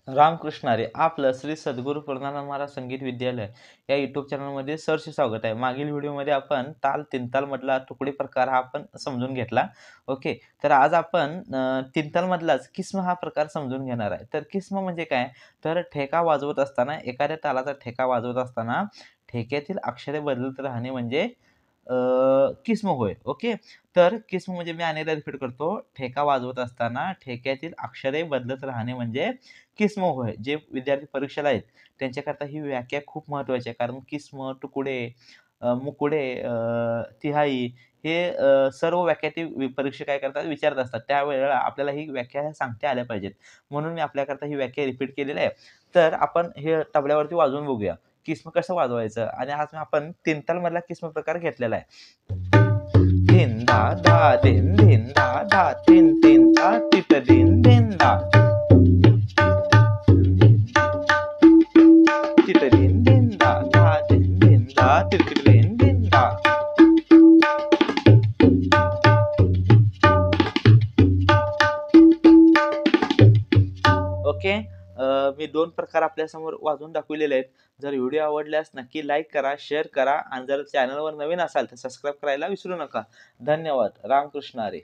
रामकृष्ण हरी. आपलं श्री सद्गुरू प्रज्ञानंद महाराज संगीत विद्यालय या यूट्यूब चॅनलमध्ये सहर्ष स्वागत आहे. मागील व्हिडिओमध्ये आपण ताल, तीन मधला तुकडी प्रकार हा आपण समजून घेतला. ओके. तर आज आपण तीन मधलाच किस्म हा प्रकार समजून घेणार आहे. तर किस्म म्हणजे काय? तर ठेका वाजवत असताना, एखाद्या तालाचा ठेका वाजवत असताना ठेक्यातील अक्षरे बदलत राहणे म्हणजे किस्म होय. ओके. तर किस्म म्हणजे मी अनेकदा रिपीट करतो. ठेका वाजवत असताना ठेक्यातील अक्षरे बदलत राहणे म्हणजे किस्म होय. जे विद्यार्थी परीक्षेला आहेत त्यांच्याकरता ही व्याख्या खूप महत्त्वाची आहे. कारण किस्म, तुकडे, मुकडे, तिहाई हे सर्व व्याख्या ते परीक्षक काय करतात विचारत असतात. त्यावेळेला आपल्याला ही व्याख्या सांगता आल्या पाहिजेत. म्हणून मी आपल्याकरता ही व्याख्या रिपीट केलेली आहे. तर आपण हे तबल्यावरती वाजवून बघूया. किस्म कसं वाजवायचं आणि आज आपण तीन तालमधला किस्म प्रकार घेतलेला आहे. धिन धा धा धिन धिन धा धा तीन तीन धा तित धिन धिन धा तित धिन धिन धा धा धिन धिन धा तित धिन धिन धा. ओके. मी 2 प्रकार आपल्यासमोर वाजवून दाखवलेले आहेत. जर व्हिडिओ आवडल्यास नक्की लाईक करा, शेअर करा आणि जर चॅनलवर नवीन असाल तर सबस्क्राईब करायला विसरू नका. धन्यवाद. रामकृष्ण हरी.